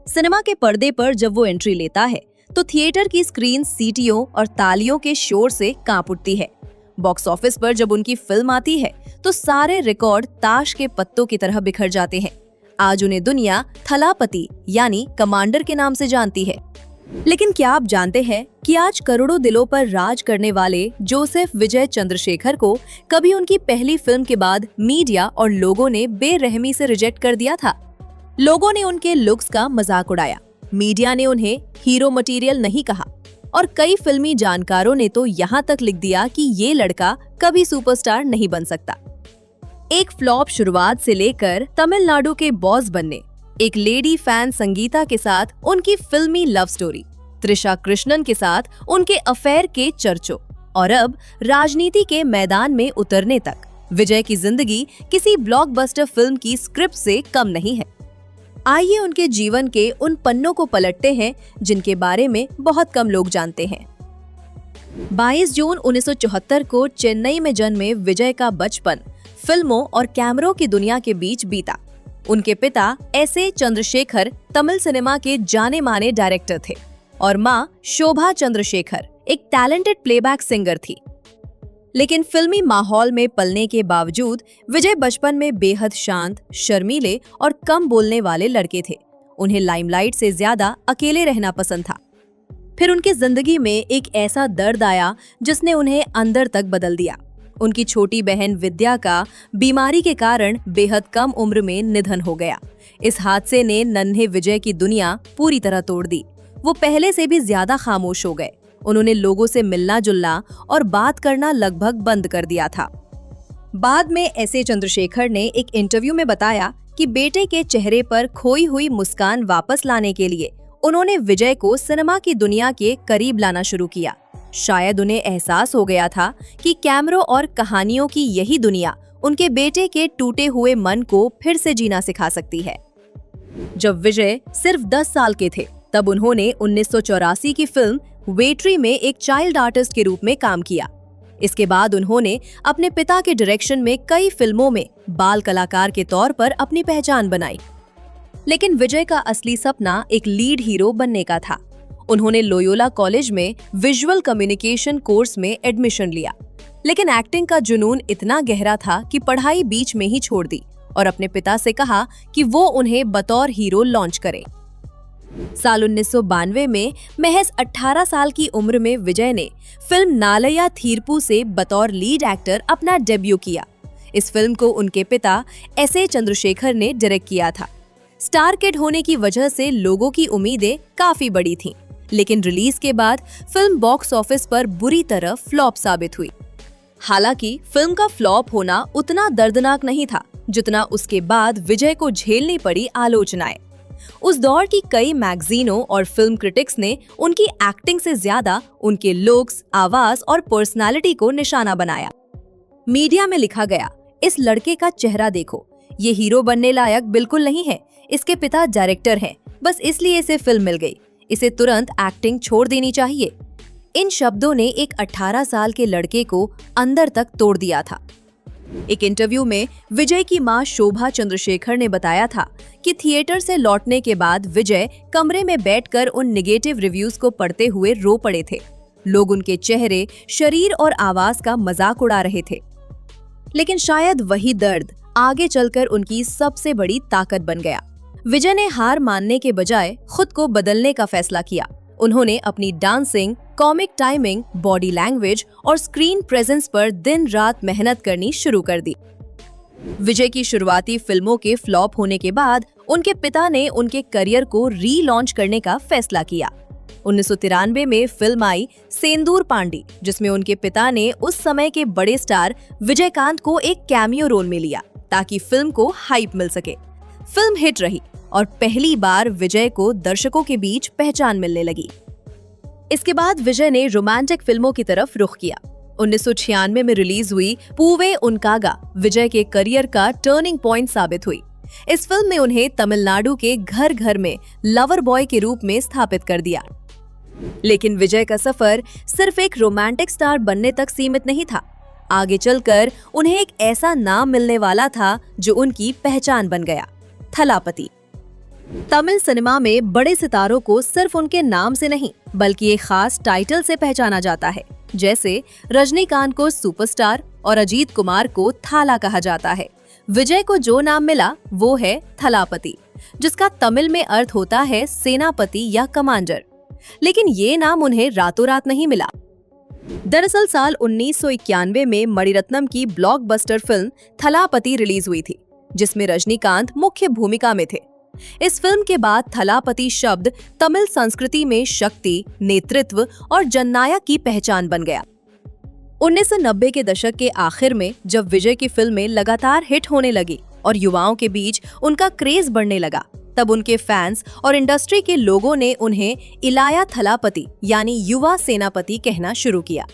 Cinema के पर्दे पर जब वो एंट्री लेता है तो थिएटर की स्क्रीन सीटियों और तालियों के शोर से कांप उठती है। बॉक्स ऑफिस पर जब उनकी फिल्म आती है तो सारे रिकॉर्ड ताश के पत्तों की तरह बिखर जाते हैं। आज उन्हें दुनिया थलापति यानी कमांडर के नाम से जानती है। लेकिन क्या आप जानते हैं कि आज करोड़ों दिलों पर राज करने वाले जोसेफ विजय चंद्रशेखर को कभी उनकी पहली फिल्म के बाद मीडिया और लोगों ने बेरहमी से रिजेक्ट कर दिया था। लोगों ने उनके लुक्स का मजाक उड़ाया, मीडिया ने उन्हें हीरो मटेरियल नहीं कहा और कई फिल्मी जानकारों ने तो यहाँ तक लिख दिया कि ये लड़का कभी सुपरस्टार नहीं बन सकता। एक फ्लॉप शुरुआत से लेकर तमिलनाडु के बॉस बनने, एक लेडी फैन संगीता के साथ उनकी फिल्मी लव स्टोरी, त्रिशा कृष्णन के साथ उनके अफेयर के चर्चों और अब राजनीति के मैदान में उतरने तक, विजय की जिंदगी किसी ब्लॉकबस्टर फिल्म की स्क्रिप्ट से कम नहीं है। आइए उनके जीवन के उन पन्नों को पलटते हैं जिनके बारे में बहुत कम लोग जानते हैं। 22 जून 1974 को चेन्नई में जन्मे विजय का बचपन फिल्मों और कैमरों की दुनिया के बीच बीता। उनके पिता एस.ए. चंद्रशेखर तमिल सिनेमा के जाने माने डायरेक्टर थे और मां शोभा चंद्रशेखर एक टैलेंटेड प्लेबैक सिंगर थी। लेकिन फिल्मी माहौल में पलने के बावजूद विजय बचपन में बेहद शांत, शर्मीले और कम बोलने वाले लड़के थे। उन्हें लाइमलाइट से ज्यादा अकेले रहना पसंद था। फिर उनकी जिंदगी में एक ऐसा दर्द आया जिसने उन्हें अंदर तक बदल दिया। उनकी छोटी बहन विद्या का बीमारी के कारण बेहद कम उम्र में निधन हो गया। इस हादसे ने नन्हे विजय की दुनिया पूरी तरह तोड़ दी। वो पहले से भी ज्यादा खामोश हो गए। उन्होंने लोगों से मिलना जुलना और बात करना लगभग बंद कर दिया था। बाद में एस.ए. चंद्रशेखर ने एक इंटरव्यू में बताया कि बेटे के चेहरे पर खोई हुई मुस्कान वापस लाने के लिए उन्होंने विजय को सिनेमा की दुनिया के करीब लाना शुरू किया। शायद उन्हें एहसास हो गया था कि कैमरों और कहानियों की यही दुनिया उनके बेटे के टूटे हुए मन को फिर से जीना सिखा सकती है। जब विजय सिर्फ 10 साल के थे तब उन्होंने 1984 की फिल्म वेट्री में एक चाइल्ड आर्टिस्ट के रूप में काम किया। इसके बाद उन्होंने अपने पिता के डायरेक्शन में कई फिल्मों में बाल कलाकार के तौर पर अपनी पहचान बनाई। लेकिन विजय का असली सपना एक लीड हीरो बनने का था। उन्होंने लोयोला कॉलेज में विजुअल कम्युनिकेशन कोर्स में एडमिशन लिया, लेकिन एक्टिंग का जुनून इतना गहरा था कि पढ़ाई बीच में ही छोड़ दी और अपने पिता से कहा कि वो उन्हें बतौर हीरो लॉन्च करें। साल 1992 में महज 18 साल की उम्र में विजय ने फिल्म नालया थीरपू से बतौर लीड एक्टर अपना डेब्यू किया। इस फिल्म को उनके पिता एस.ए. चंद्रशेखर ने डायरेक्ट किया था। स्टार किड होने की वजह से लोगों की उम्मीदें काफी बड़ी थीं, लेकिन रिलीज के बाद फिल्म बॉक्स ऑफिस पर बुरी तरह फ्लॉप साबित हुई। हालांकि फिल्म का फ्लॉप होना उतना दर्दनाक नहीं था जितना उसके बाद विजय को झेलनी पड़ी आलोचनाएं। उस दौर की कई मैगजीनों और फिल्म क्रिटिक्स ने उनकी एक्टिंग से ज्यादा उनके लुक्स, आवाज और पर्सनालिटी को निशाना बनाया। मीडिया में लिखा गया, इस लड़के का चेहरा देखो, ये हीरो बनने लायक बिल्कुल नहीं है। इसके पिता डायरेक्टर हैं, बस इसलिए इसे फिल्म मिल गई। इसे तुरंत एक्टिंग छोड़ देनी चाहिए। इन शब्दों ने एक 18 साल के लड़के को अंदर तक तोड़ दिया था। एक इंटरव्यू में विजय की मां शोभा चंद्रशेखर ने बताया था कि थिएटर से लौटने के बाद विजय कमरे में बैठकर उन नेगेटिव रिव्यूज को पढ़ते हुए रो पड़े थे। लोग उनके चेहरे, शरीर और आवाज का मजाक उड़ा रहे थे। लेकिन शायद वही दर्द आगे चलकर उनकी सबसे बड़ी ताकत बन गया। विजय ने हार मानने के बजाय खुद को बदलने का फैसला किया। उन्होंने अपनी dancing, comic timing, body language और स्क्रीन प्रेजेंस पर दिन रात मेहनत करनी शुरू कर दी। विजय की शुरुआती फिल्मों के फ्लॉप होने के बाद उनके पिता ने उनके करियर को री-लॉन्च करने का फैसला किया। 1993 में फिल्म आई सेंदूर पांडी, जिसमें उनके पिता ने उस समय के बड़े स्टार विजयकांत को एक कैमियो रोल में लिया ताकि फिल्म को हाइप मिल सके। फिल्म हिट रही और पहली बार विजय को दर्शकों के बीच पहचान मिलने लगी। इसके बाद विजय ने रोमांटिक फिल्मों की तरफ रुख किया। 1996 में रिलीज हुई पूवे उनकागा विजय के करियर का टर्निंग पॉइंट साबित हुई। इस फिल्म में उन्हें तमिलनाडु के घर घर में लवर बॉय के रूप में स्थापित कर दिया। लेकिन विजय का सफर सिर्फ एक रोमांटिक स्टार बनने तक सीमित नहीं था। आगे चलकर उन्हें एक ऐसा नाम मिलने वाला था जो उनकी पहचान बन गया, थलापति। तमिल सिनेमा में बड़े सितारों को सिर्फ उनके नाम से नहीं बल्कि एक खास टाइटल से पहचाना जाता है। जैसे रजनीकांत को सुपरस्टार और अजीत कुमार को थाला कहा जाता है। विजय को जो नाम मिला वो है थलापति, जिसका तमिल में अर्थ होता है सेनापति या कमांडर। लेकिन ये नाम उन्हें रातों रात नहीं मिला। दरअसल साल 1991 में मणिरत्नम की ब्लॉकबस्टर फिल्म थलापति रिलीज हुई थी, जिसमें रजनीकांत मुख्य भूमिका में थे। इस फिल्म के बाद थलापति शब्द तमिल संस्कृति में शक्ति, नेतृत्व और जननायक की पहचान बन गया। 1990 के दशक के आखिर में जब विजय की फिल्में लगातार हिट होने लगी और युवाओं के बीच उनका क्रेज बढ़ने लगा, तब उनके फैंस और इंडस्ट्री के लोगों ने उन्हें इलाया थलापति यानी युवा सेनापति कहना शुरू किया।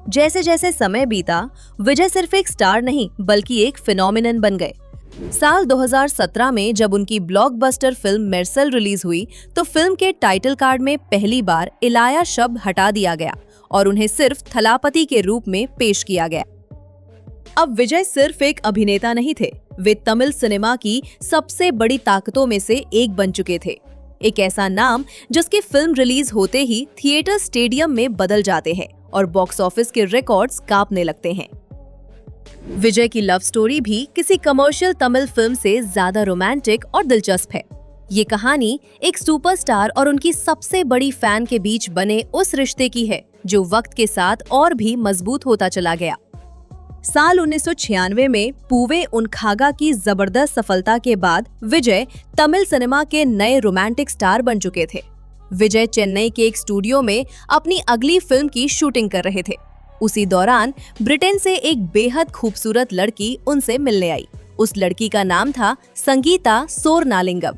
जैसे जैसे समय बीता, विजय सिर्फ एक स्टार नहीं बल्कि एक फिनोमिनन बन गए। साल 2017 में जब उनकी ब्लॉकबस्टर फिल्म मेर्सेल रिलीज हुई तो फिल्म के टाइटल कार्ड में पहली बार इलाया शब्द हटा दिया गया और उन्हें सिर्फ थलापति के रूप में पेश किया गया। अब विजय सिर्फ एक अभिनेता नहीं थे, वे तमिल सिनेमा की सबसे बड़ी ताकतों में से एक बन चुके थे। एक ऐसा नाम जिसकी फिल्म रिलीज होते ही थिएटर स्टेडियम में बदल जाते हैं और बॉक्स ऑफिस के रिकॉर्ड्स कांपने लगते हैं। विजय की लव स्टोरी भी किसी कमर्शियल तमिल फिल्म से ज्यादा रोमांटिक और दिलचस्प है। ये कहानी एक सुपरस्टार और उनकी सबसे बड़ी फैन के बीच बने उस रिश्ते की है जो वक्त के साथ और भी मजबूत होता चला गया। साल 1996 में पूवे उनखागा की जबरदस्त सफलता के बाद विजय तमिल सिनेमा के नए रोमांटिक स्टार बन चुके थे। विजय चेन्नई के एक स्टूडियो में अपनी अगली फिल्म की शूटिंग कर रहे थे। उसी दौरान ब्रिटेन से एक बेहद खूबसूरत लड़की उनसे मिलने आई। उस लड़की का नाम था संगीता सोरनालिंगम।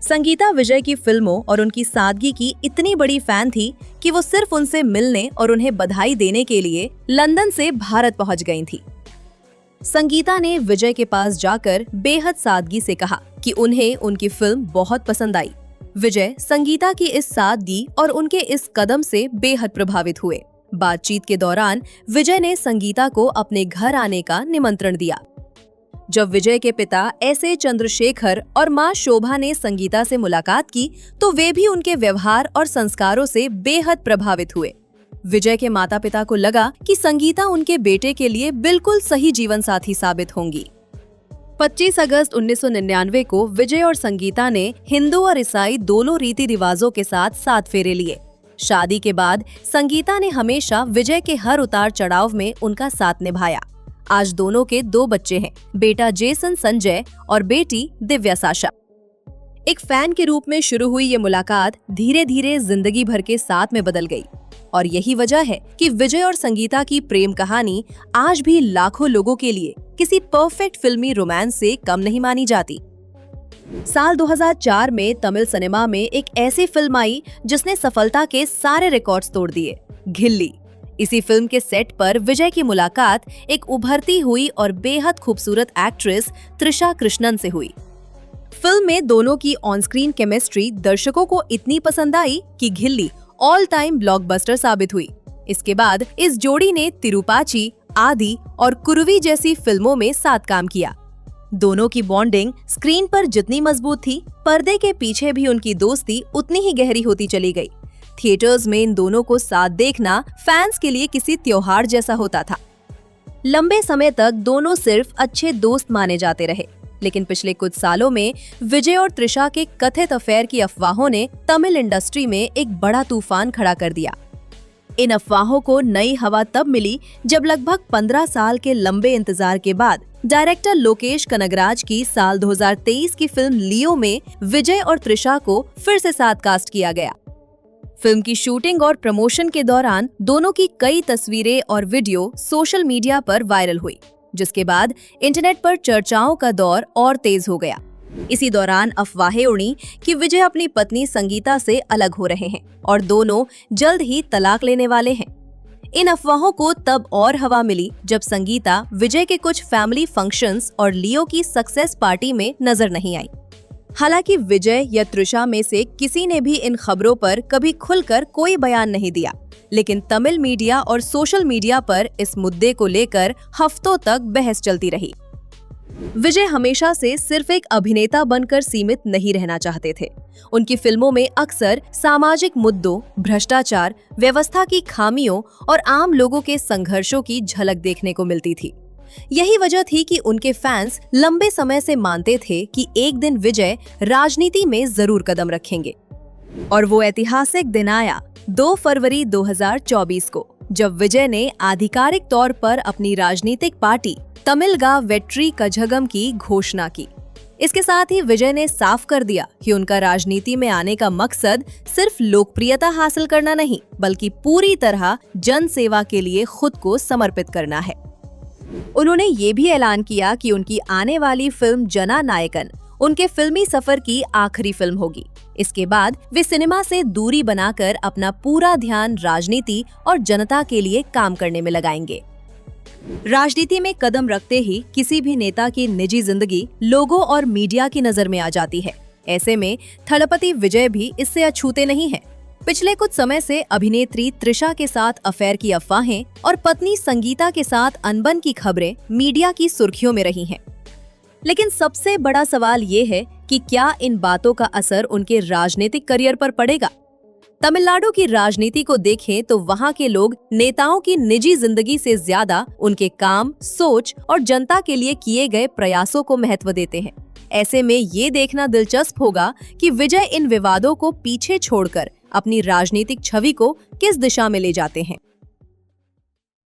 संगीता विजय की फिल्मों और उनकी सादगी की इतनी बड़ी फैन थी कि वो सिर्फ उनसे मिलने और उन्हें बधाई देने के लिए लंदन से भारत पहुंच गई थी। संगीता ने विजय के पास जाकर बेहद सादगी से कहा कि उन्हें उनकी फिल्म बहुत पसंद आई। विजय संगीता की इस सादगी और उनके इस कदम से बेहद प्रभावित हुए। बातचीत के दौरान विजय ने संगीता को अपने घर आने का निमंत्रण दिया। जब विजय के पिता एस.ए. चंद्रशेखर और मां शोभा ने संगीता से मुलाकात की तो वे भी उनके व्यवहार और संस्कारों से बेहद प्रभावित हुए। विजय के माता-पिता को लगा कि संगीता उनके बेटे के लिए बिल्कुल सही जीवन साथी साबित होंगी। 25 अगस्त 1999 को विजय और संगीता ने हिंदू और ईसाई दोनों रीति रिवाजों के साथ 7 फेरे लिए। शादी के बाद संगीता ने हमेशा विजय के हर उतार चढ़ाव में उनका साथ निभाया। आज दोनों के 2 बच्चे हैं, बेटा जेसन संजय और बेटी दिव्या साशा। एक फैन के रूप में शुरू हुई ये मुलाकात धीरे धीरे जिंदगी भर के साथ में बदल गई और यही वजह है कि विजय और संगीता की प्रेम कहानी आज भी लाखों लोगों के लिए किसी परफेक्ट फिल्मी रोमांस से कम नहीं मानी जाती। साल 2004 में तमिल सिनेमा में एक ऐसी फिल्म आई जिसने सफलता के सारे रिकॉर्ड्स तोड़ दिए, गिल्ली। इसी फिल्म के सेट पर विजय की मुलाकात एक उभरती हुई और बेहद खूबसूरत एक्ट्रेस त्रिशा कृष्णन से हुई। फिल्म में दोनों की ऑन स्क्रीन केमिस्ट्री दर्शकों को इतनी पसंद आई कि गिल्ली ऑल टाइम ब्लॉकबस्टर साबित हुई। इसके बाद इस जोड़ी ने तिरुपाची, आदि और कुरुवी जैसी फिल्मों में साथ काम किया। दोनों की बॉन्डिंग स्क्रीन पर जितनी मजबूत थी, पर्दे के पीछे भी उनकी दोस्ती उतनी ही गहरी होती चली गई। थिएटर्स में इन दोनों को साथ देखना फैंस के लिए किसी त्योहार जैसा होता था। लंबे समय तक दोनों सिर्फ अच्छे दोस्त माने जाते रहे, लेकिन पिछले कुछ सालों में विजय और त्रिशा के कथित अफेयर की अफवाहों ने तमिल इंडस्ट्री में एक बड़ा तूफान खड़ा कर दिया। इन अफवाहों को नई हवा तब मिली जब लगभग 15 साल के लंबे इंतजार के बाद डायरेक्टर लोकेश कनगराज की साल 2023 की फिल्म लियो में विजय और त्रिशा को फिर से साथ कास्ट किया गया। फिल्म की शूटिंग और प्रमोशन के दौरान दोनों की कई तस्वीरें और वीडियो सोशल मीडिया पर वायरल हुई, जिसके बाद इंटरनेट पर चर्चाओं का दौर और तेज हो गया। इसी दौरान अफवाहें उड़ी कि विजय अपनी पत्नी संगीता से अलग हो रहे हैं और दोनों जल्द ही तलाक लेने वाले हैं। इन अफवाहों को तब और हवा मिली जब संगीता विजय के कुछ फैमिली फंक्शंस और लियो की सक्सेस पार्टी में नजर नहीं आई। हालांकि विजय या त्रिशा में से किसी ने भी इन खबरों पर कभी खुलकर कोई बयान नहीं दिया, लेकिन तमिल मीडिया और सोशल मीडिया पर इस मुद्दे को लेकर हफ्तों तक बहस चलती रही। विजय हमेशा से सिर्फ एक अभिनेता बनकर सीमित नहीं रहना चाहते थे। उनकी फिल्मों में अक्सर सामाजिक मुद्दों, भ्रष्टाचार, व्यवस्था की खामियों और आम लोगों के संघर्षों की झलक देखने को मिलती थी। यही वजह थी कि उनके फैंस लंबे समय से मानते थे कि एक दिन विजय राजनीति में जरूर कदम रखेंगे। और वो ऐतिहासिक दिन आया 2 फरवरी 2024 को, जब विजय ने आधिकारिक तौर पर अपनी राजनीतिक पार्टी तमिलगा वेट्री कझगम की घोषणा की। इसके साथ ही विजय ने साफ कर दिया कि उनका राजनीति में आने का मकसद सिर्फ लोकप्रियता हासिल करना नहीं, बल्कि पूरी तरह जन सेवा के लिए खुद को समर्पित करना है। उन्होंने ये भी ऐलान किया कि उनकी आने वाली फिल्म जना नायकन उनके फिल्मी सफर की आखिरी फिल्म होगी। इसके बाद वे सिनेमा से दूरी बनाकर अपना पूरा ध्यान राजनीति और जनता के लिए काम करने में लगाएंगे। राजनीति में कदम रखते ही किसी भी नेता की निजी जिंदगी लोगों और मीडिया की नजर में आ जाती है। ऐसे में थलपति विजय भी इससे अछूते नहीं हैं। पिछले कुछ समय से अभिनेत्री त्रिशा के साथ अफेयर की अफवाहें और पत्नी संगीता के साथ अनबन की खबरें मीडिया की सुर्खियों में रही हैं। लेकिन सबसे बड़ा सवाल ये है कि क्या इन बातों का असर उनके राजनीतिक करियर पर पड़ेगा? तमिलनाडु की राजनीति को देखें तो वहां के लोग नेताओं की निजी जिंदगी से ज्यादा उनके काम, सोच और जनता के लिए किए गए प्रयासों को महत्व देते हैं। ऐसे में ये देखना दिलचस्प होगा कि विजय इन विवादों को पीछे छोड़कर अपनी राजनीतिक छवि को किस दिशा में ले जाते हैं।